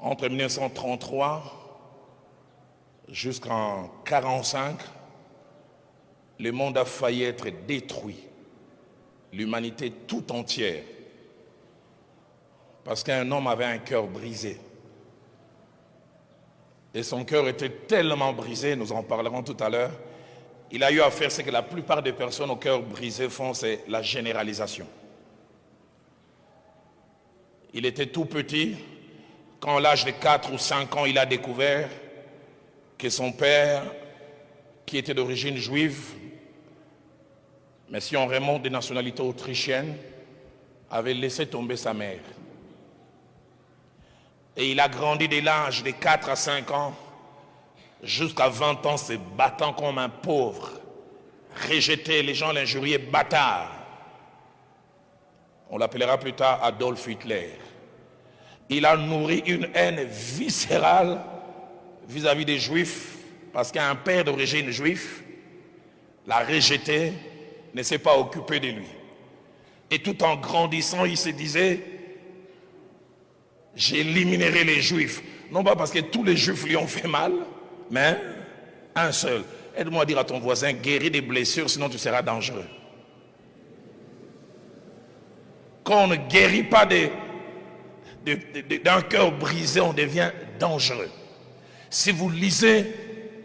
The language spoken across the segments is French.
Entre 1933 jusqu'en 1945, le monde a failli être détruit, l'humanité tout entière, parce qu'un homme avait un cœur brisé. Et son cœur était tellement brisé, nous en parlerons tout à l'heure, il a eu à faire ce que la plupart des personnes au cœur brisé font, c'est la généralisation. Il était tout petit, quand à l'âge de 4 ou 5 ans, il a découvert que son père, qui était d'origine juive, mais si on remonte des nationalités autrichiennes, avait laissé tomber sa mère. Et il a grandi dès l'âge de 4 à 5 ans, jusqu'à 20 ans, se battant comme un pauvre, rejeté, les gens l'injuriaient, bâtard. On l'appellera plus tard Adolf Hitler. Il a nourri une haine viscérale vis-à-vis des Juifs, parce qu'un père d'origine juive l'a rejeté, ne s'est pas occupé de lui. Et tout en grandissant, il se disait, j'éliminerai les Juifs. Non pas parce que tous les Juifs lui ont fait mal, mais un seul. Aide-moi à dire à ton voisin, guéris des blessures, sinon tu seras dangereux. Quand on ne guérit pas d'un cœur brisé, on devient dangereux. Si vous lisez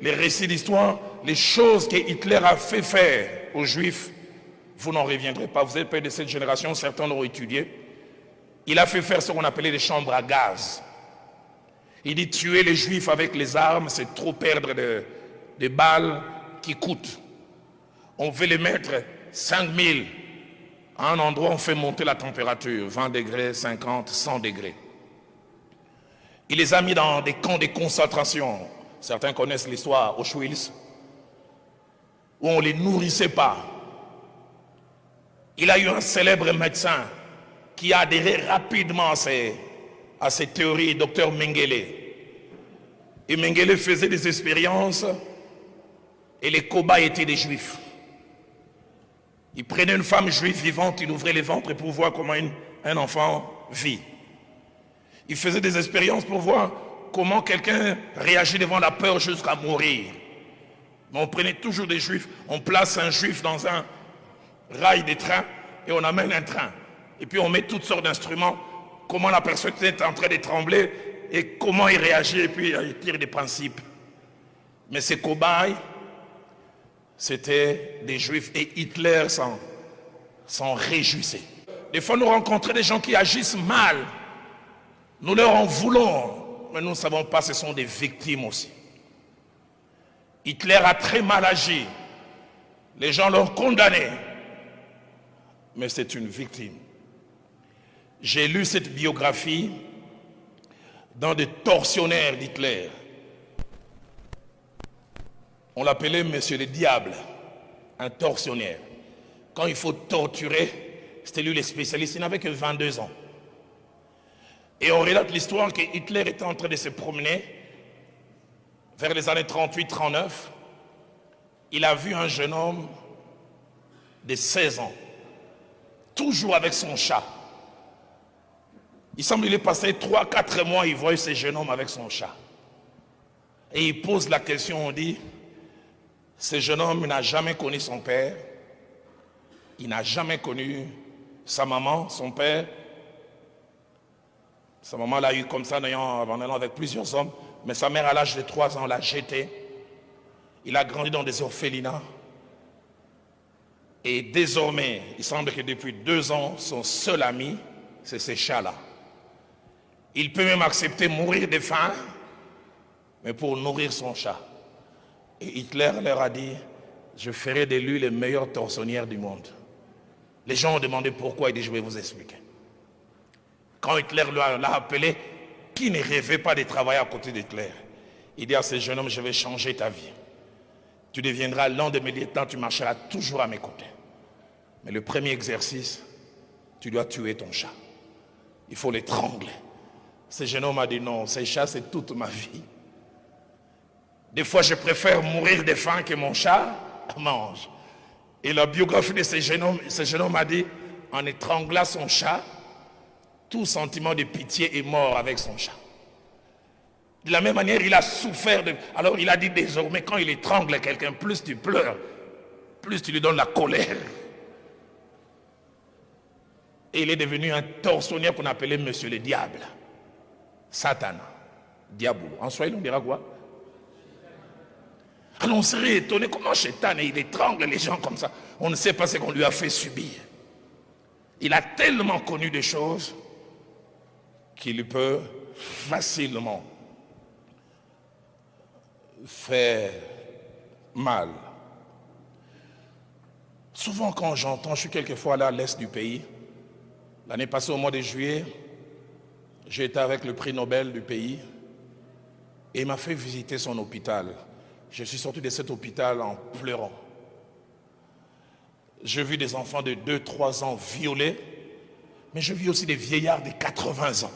les récits d'histoire, les choses que Hitler a fait faire aux Juifs, vous n'en reviendrez pas. Vous êtes pas de cette génération, certains l'ont étudié. Il a fait faire ce qu'on appelait les chambres à gaz. Il dit tuer les Juifs avec les armes, c'est trop perdre de balles qui coûtent. On veut les mettre 5000 à un endroit, on fait monter la température, 20 degrés, 50, 100 degrés. Il les a mis dans des camps de concentration. Certains connaissent l'histoire, Auschwitz, où on ne les nourrissait pas. Il a eu un célèbre médecin qui a adhéré rapidement à ces théories, Dr Mengele. Et Mengele faisait des expériences et les cobayes étaient des Juifs. Il prenait une femme juive vivante, il ouvrait les ventres pour voir comment un enfant vit. Il faisait des expériences pour voir comment quelqu'un réagit devant la peur jusqu'à mourir. Mais on prenait toujours des Juifs, on place un Juif dans un rail de train et on amène un train. Et puis on met toutes sortes d'instruments, comment la personne est en train de trembler et comment il réagit, et puis il tire des principes. Mais ces cobayes, c'était des Juifs et Hitler s'en réjouissait. Des fois nous rencontrons des gens qui agissent mal, nous leur en voulons, mais nous ne savons pas, ce sont des victimes aussi. Hitler a très mal agi, les gens l'ont condamné, mais c'est une victime. J'ai lu cette biographie dans des tortionnaires d'Hitler. On l'appelait Monsieur le Diable, un tortionnaire. Quand il faut torturer, c'était lui le spécialiste, il n'avait que 22 ans. Et on relate l'histoire que Hitler était en train de se promener vers les années 38-39. Il a vu un jeune homme de 16 ans, toujours avec son chat. Il semble qu'il est passé 3-4 mois, il voit ce jeune homme avec son chat. Et il pose la question, on dit, ce jeune homme n'a jamais connu son père, il n'a jamais connu sa maman, son père. Sa maman l'a eu comme ça en allant avec plusieurs hommes, mais sa mère à l'âge de 3 ans l'a jeté. Il a grandi dans des orphelinats. Et désormais, il semble que depuis 2 ans, son seul ami, c'est ces chats-là. Il peut même accepter mourir de faim, mais pour nourrir son chat. Et Hitler leur a dit, je ferai de lui le meilleur tortionnaire du monde. Les gens ont demandé pourquoi, il dit, je vais vous expliquer. Quand Hitler l'a appelé, qui ne rêvait pas de travailler à côté d'Hitler? Il dit à ce jeune homme, je vais changer ta vie. Tu deviendras l'un de mes lieutenants, tu marcheras toujours à mes côtés. Mais le premier exercice, tu dois tuer ton chat. Il faut l'étrangler. Ce jeune homme a dit non, ce chat c'est toute ma vie. Des fois je préfère mourir de faim que mon chat mange. Et la biographie de ce jeune homme a dit, en étranglant son chat, tout sentiment de pitié est mort avec son chat. De la même manière, il a souffert. Alors il a dit désormais, quand il étrangle quelqu'un, plus tu pleures, plus tu lui donnes la colère. Et il est devenu un tortionnaire qu'on appelait Monsieur le Diable. Satan. Diabolo. En Swahili, on dira quoi? Alors on serait étonné comment Satan, il étrangle les gens comme ça. On ne sait pas ce qu'on lui a fait subir. Il a tellement connu des choses qu'il peut facilement faire mal. Souvent quand j'entends, je suis quelquefois là à l'est du pays. L'année passée au mois de juillet, j'ai été avec le prix Nobel du pays et il m'a fait visiter son hôpital. Je suis sorti de cet hôpital en pleurant. J'ai vu des enfants de 2-3 ans violés, mais j'ai vu aussi des vieillards de 80 ans.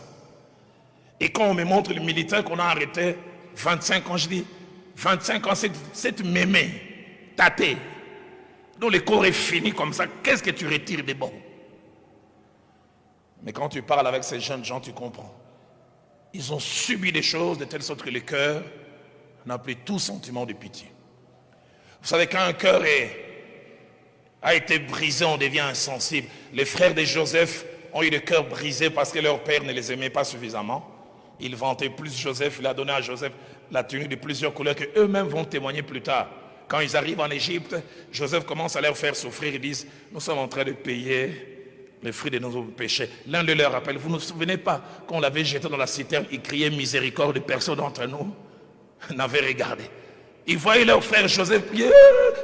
Et quand on me montre le militaire qu'on a arrêté 25 ans, je dis, 25 ans, cette mémé, tâtée, dont le corps est fini comme ça, qu'est-ce que tu retires des bons? Mais quand tu parles avec ces jeunes gens, tu comprends. Ils ont subi des choses de telle sorte que le cœur n'a plus tout sentiment de pitié. Vous savez, quand un cœur a été brisé, on devient insensible. Les frères de Joseph ont eu le cœur brisé parce que leur père ne les aimait pas suffisamment. Ils vantaient plus Joseph, il a donné à Joseph la tenue de plusieurs couleurs que eux-mêmes vont témoigner plus tard. Quand ils arrivent en Égypte, Joseph commence à leur faire souffrir. Ils disent, nous sommes en train de payer les fruits de nos péchés. L'un de leur rappelle, vous ne vous souvenez pas qu'on l'avait jeté dans la citerne, il criait miséricorde, personne d'entre nous n'avait regardé. Ils voyaient leur frère Joseph prier,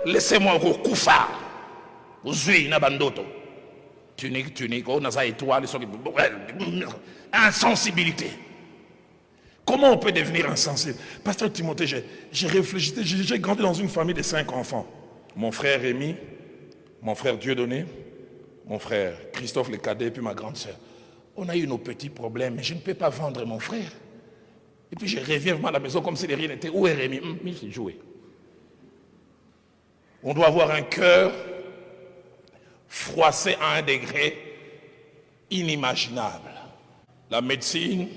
laissez-moi recoufar. Uzui nabandoto. Tunique, on a ça étoile, insensibilité. Comment on peut devenir insensible? Pasteur Timothée, j'ai réfléchi, j'ai grandi dans une famille de 5 enfants. Mon frère Rémi, mon frère Dieudonné, mon frère Christophe le cadet, et puis ma grande sœur. On a eu nos petits problèmes, mais je ne peux pas vendre mon frère. Et puis je reviens à la maison comme si de rien n'était. Où est Rémi? Il s'est joué. On doit avoir un cœur froissé à un degré inimaginable. La médecine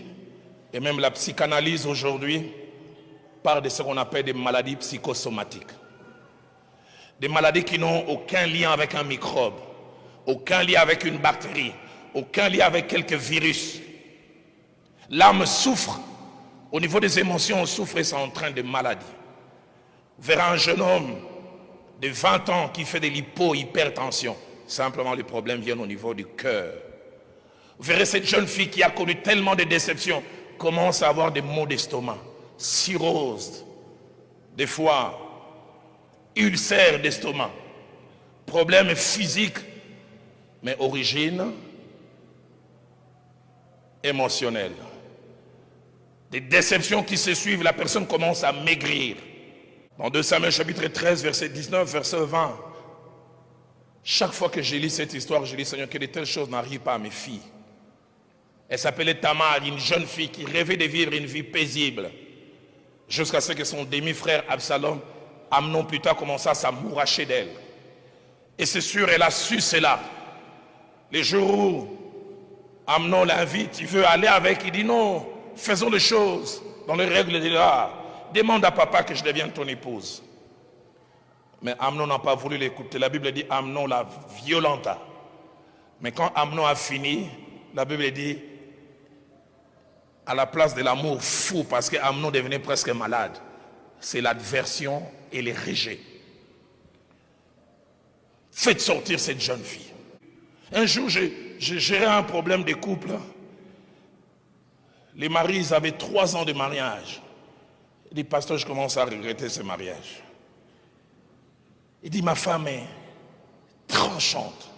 et même la psychanalyse aujourd'hui parlent de ce qu'on appelle des maladies psychosomatiques. Des maladies qui n'ont aucun lien avec un microbe, aucun lien avec une bactérie, aucun lien avec quelques virus. L'âme souffre. Au niveau des émotions, on souffre et c'est en train de maladie. Vous verrez un jeune homme de 20 ans qui fait de l'hypertension. Simplement, les problèmes viennent au niveau du cœur. Vous verrez cette jeune fille qui a connu tellement de déceptions, commence à avoir des maux d'estomac, cirrhose, des fois, ulcère d'estomac, problèmes physiques, mais origine émotionnelle. Des déceptions qui se suivent, la personne commence à maigrir. Dans 2 Samuel chapitre 13, verset 19, verset 20, chaque fois que je lis cette histoire, je dis, Seigneur, que de telles choses n'arrivent pas à mes filles. Elle s'appelait Tamar, une jeune fille qui rêvait de vivre une vie paisible, jusqu'à ce que son demi-frère Absalom, Amnon plus tard, commença à s'amouracher d'elle. Et c'est sûr, elle a su cela. Les jours où Amnon l'invite, il veut aller avec, il dit non, faisons les choses dans les règles de l'art. Demande à papa que je devienne ton épouse. Mais Amnon n'a pas voulu l'écouter. La Bible dit Amnon la violenta. Mais quand Amnon a fini, la Bible dit à la place de l'amour fou, parce que Amnon devenait presque malade, c'est l'adversion et les rejets. Faites sortir cette jeune fille. Un jour, j'ai géré un problème de couple. Les maris, ils avaient 3 ans de mariage. Il dit, pasteur, je commence à regretter ce mariage. Il dit, ma femme est tranchante.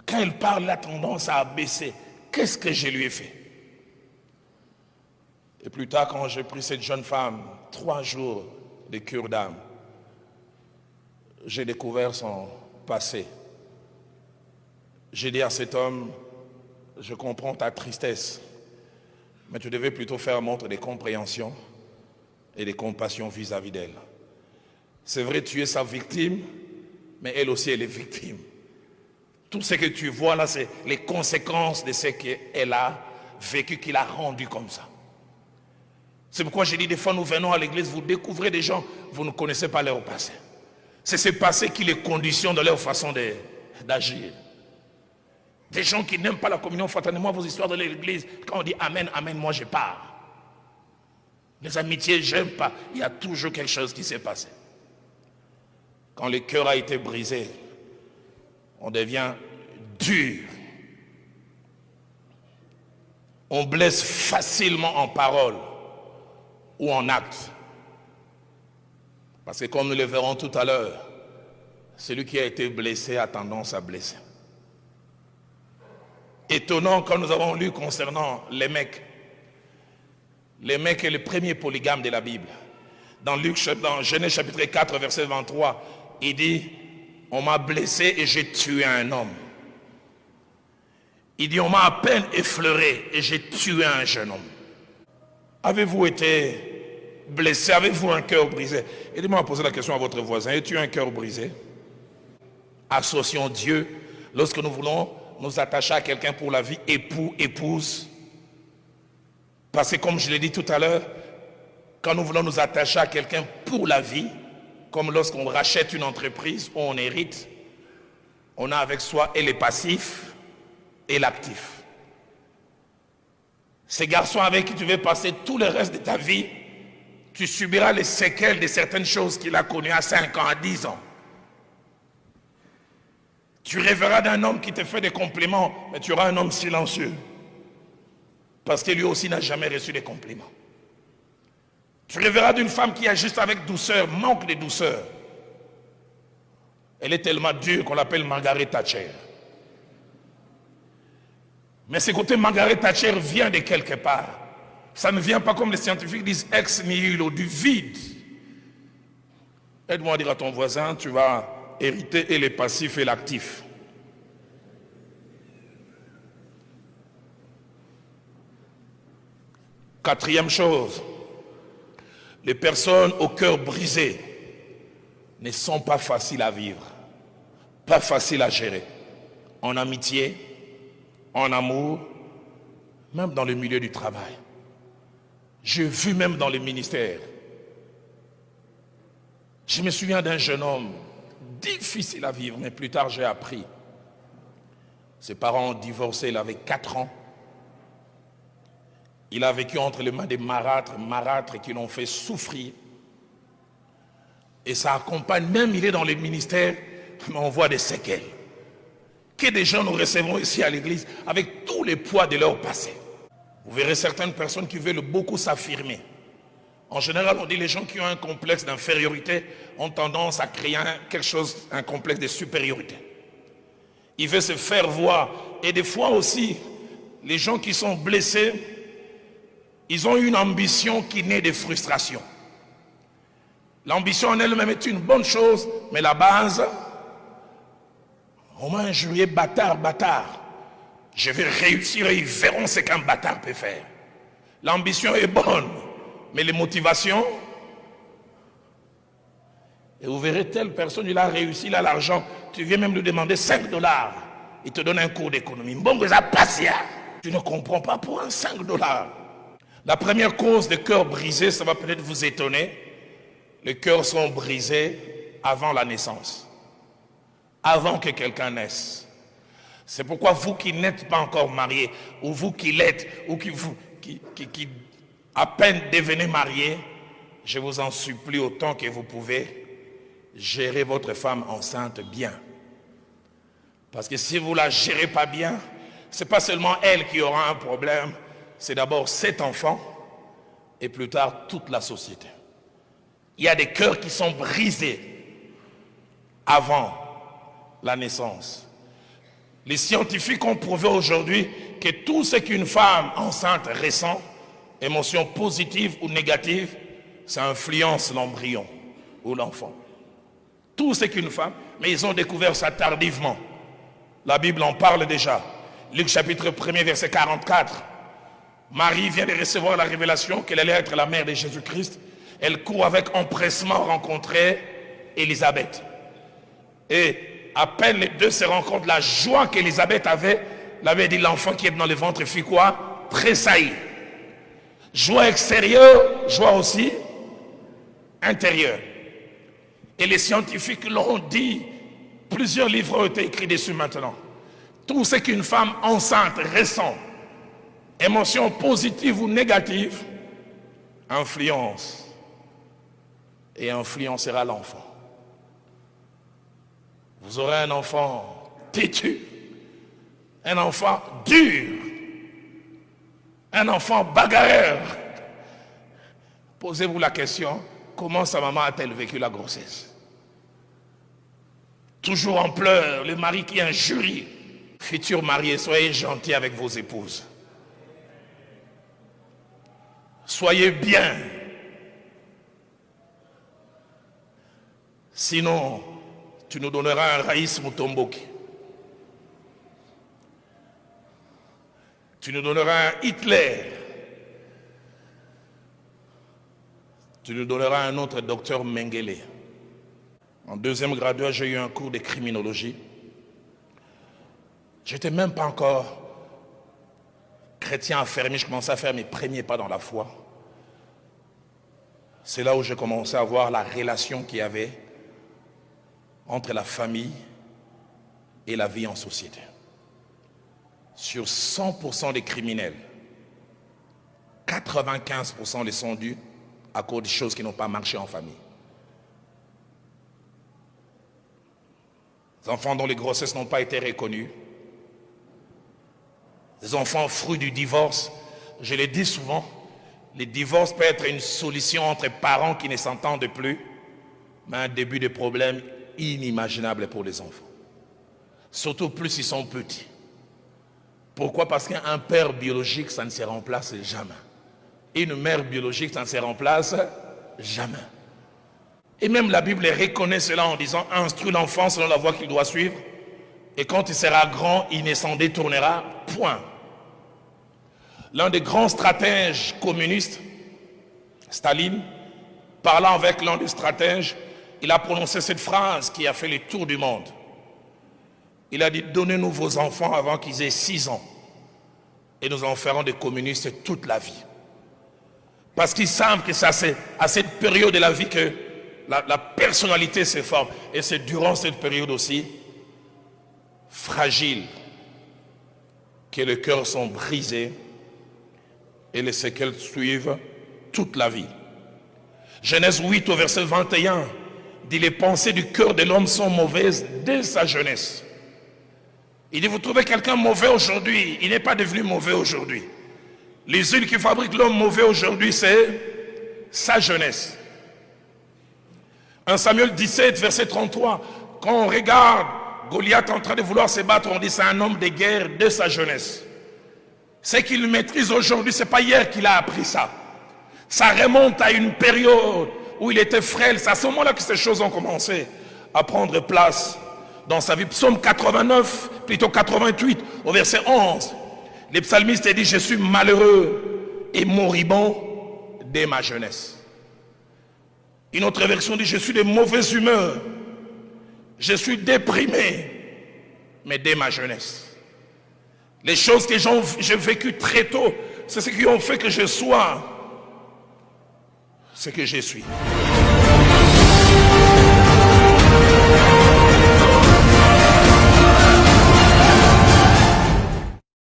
Quand elle parle, elle a tendance à abaisser. Qu'est-ce que je lui ai fait? Et plus tard, quand j'ai pris cette jeune femme, 3 jours de cure d'âme, j'ai découvert son passé. J'ai dit à cet homme, je comprends ta tristesse, mais tu devais plutôt faire montre de compréhension et de compassion vis-à-vis d'elle. C'est vrai, tu es sa victime, mais elle aussi, elle est victime. Tout ce que tu vois là, c'est les conséquences de ce qu'elle a vécu, qui l'a rendu comme ça. C'est pourquoi j'ai dit des fois nous venons à l'église, vous découvrez des gens, vous ne connaissez pas leur passé. C'est ce passé qui les conditionne dans leur façon d'agir. Des gens qui n'aiment pas la communion fraternelle, moi vos histoires de l'église, quand on dit Amen, Amen, moi je pars. Les amitiés, j'aime pas. Il y a toujours quelque chose qui s'est passé. Quand le cœur a été brisé, on devient dur. On blesse facilement en parole ou en acte. Parce que comme nous le verrons tout à l'heure, celui qui a été blessé a tendance à blesser. Étonnant quand nous avons lu concernant les mecs. Les mecs est le premier polygame de la Bible. Dans Genèse chapitre 4, verset 23, il dit, on m'a blessé et j'ai tué un homme. Il dit, on m'a à peine effleuré et j'ai tué un jeune homme. Avez-vous été blessé? Avez-vous un cœur brisé? Aidez-moi à poser la question à votre voisin. Es-tu un cœur brisé? Associons Dieu lorsque nous voulons nous attacher à quelqu'un pour la vie, époux, épouse. Parce que comme je l'ai dit tout à l'heure, quand nous voulons nous attacher à quelqu'un pour la vie, comme lorsqu'on rachète une entreprise ou on hérite, on a avec soi et les passifs et l'actif. Ces garçons avec qui tu veux passer tout le reste de ta vie, tu subiras les séquelles de certaines choses qu'il a connues à 5 ans, à 10 ans. Tu rêveras d'un homme qui te fait des compliments, mais tu auras un homme silencieux. Parce que lui aussi n'a jamais reçu des compliments. Tu rêveras d'une femme qui agit juste avec douceur, manque de douceur. Elle est tellement dure qu'on l'appelle Margaret Thatcher. Mais ce côté Margaret Thatcher vient de quelque part. Ça ne vient pas comme les scientifiques disent ex nihilo, du vide. Aide-moi à dire à ton voisin, tu vas hériter et les passifs et l'actif. Quatrième chose, les personnes au cœur brisé ne sont pas faciles à vivre, pas faciles à gérer. En amitié, en amour, même dans le milieu du travail. J'ai vu même dans les ministères. Je me souviens d'un jeune homme difficile à vivre, mais plus tard j'ai appris. Ses parents ont divorcé, il avait 4 ans. Il a vécu entre les mains des marâtres qui l'ont fait souffrir. Et ça accompagne, même il est dans les ministères, mais on voit des séquelles. Que des gens nous recevront ici à l'église avec tous les poids de leur passé. Vous verrez certaines personnes qui veulent beaucoup s'affirmer. En général, on dit les gens qui ont un complexe d'infériorité ont tendance à créer un complexe de supériorité. Ils veulent se faire voir. Et des fois aussi, les gens qui sont blessés, ils ont une ambition qui naît de frustration. L'ambition en elle-même est une bonne chose, mais la base, on m'a injurié, bâtard. Je vais réussir et ils verront ce qu'un bâtard peut faire. L'ambition est bonne, mais les motivations, et vous verrez telle personne, il a réussi, il a l'argent, tu viens même lui demander $5, il te donne un cours d'économie. Tu ne comprends pas pour un $5. La première cause de cœur brisé, ça va peut-être vous étonner, les cœurs sont brisés avant la naissance, avant que quelqu'un naisse. C'est pourquoi vous qui n'êtes pas encore mariés, ou vous qui l'êtes, ou qui à peine devenez mariés, je vous en supplie autant que vous pouvez, gérez votre femme enceinte bien. Parce que si vous ne la gérez pas bien, ce n'est pas seulement elle qui aura un problème, c'est d'abord cet enfant et plus tard toute la société. Il y a des cœurs qui sont brisés avant la naissance. Les scientifiques ont prouvé aujourd'hui que tout ce qu'une femme enceinte ressent, émotions positives ou négatives, ça influence l'embryon ou l'enfant. Tout ce qu'une femme, mais ils ont découvert ça tardivement. La Bible en parle déjà. Luc chapitre 1er verset 44. Marie vient de recevoir la révélation qu'elle allait être la mère de Jésus-Christ. Elle court avec empressement rencontrer Élisabeth. Et à peine les deux se rencontrent, la joie qu'Élisabeth avait, l'avait dit l'enfant qui est dans le ventre fit quoi? Tressaillit. Joie extérieure, joie aussi intérieure. Et les scientifiques l'ont dit, plusieurs livres ont été écrits dessus maintenant. Tout ce qu'une femme enceinte ressent, émotions positives ou négatives, influence et influencera l'enfant. Vous aurez un enfant têtu, un enfant dur, un enfant bagarreur. Posez-vous la question, comment sa maman a-t-elle vécu la grossesse? Toujours en pleurs, le mari qui injurie. Futurs mariés, soyez gentils avec vos épouses. Soyez bien. Sinon, tu nous donneras un Raïs Mutomboki. Tu nous donneras un Hitler. Tu nous donneras un autre docteur Mengele. En deuxième graduat, j'ai eu un cours de criminologie. Je n'étais même pas encore chrétien affermi, je commençais à faire mes premiers pas dans la foi. C'est là où j'ai commencé à voir la relation qu'il y avait entre la famille et la vie en société. Sur 100% des criminels, 95% les sont dus à cause des choses qui n'ont pas marché en famille. Des enfants dont les grossesses n'ont pas été reconnues, des enfants fruits du divorce. Je le dis souvent, le divorce peut être une solution entre parents qui ne s'entendent plus, mais un début de problème inimaginable pour les enfants. Surtout plus ils sont petits. Pourquoi? Parce qu'un père biologique, ça ne se remplace jamais. Et une mère biologique, ça ne se remplace jamais. Et même la Bible reconnaît cela en disant « Instruis l'enfant selon la voie qu'il doit suivre, et quand il sera grand, il ne s'en détournera point. » L'un des grands stratèges communistes, Staline, parlant avec l'un des stratèges, il a prononcé cette phrase qui a fait le tour du monde. Il a dit « Donnez-nous vos enfants avant qu'ils aient 6 ans, et nous en ferons des communistes toute la vie. » Parce qu'ils savent que c'est à cette période de la vie que la personnalité se forme. Et c'est durant cette période aussi fragile que les cœurs sont brisés et les séquelles suivent toute la vie. Genèse 8 au verset 21 dit « Les pensées du cœur de l'homme sont mauvaises dès sa jeunesse. » Il dit « Vous trouvez quelqu'un mauvais aujourd'hui, il n'est pas devenu mauvais aujourd'hui. Les huiles qui fabriquent l'homme mauvais aujourd'hui, c'est sa jeunesse. » 1 Samuel 17, verset 33, quand on regarde Goliath en train de vouloir se battre, on dit c'est un homme de guerre de sa jeunesse. Ce qu'il maîtrise aujourd'hui, ce n'est pas hier qu'il a appris ça. Ça remonte à une période où il était frêle. C'est à ce moment-là que ces choses ont commencé à prendre place dans sa vie. Psaume 89, plutôt 88, au verset 11. Le psalmiste dit « Je suis malheureux et moribond dès ma jeunesse. » Une autre version dit « Je suis de mauvaise humeur. Je suis déprimé, mais dès ma jeunesse. » Les choses que j'ai vécues très tôt, c'est ce qui ont fait que je sois ce que je suis.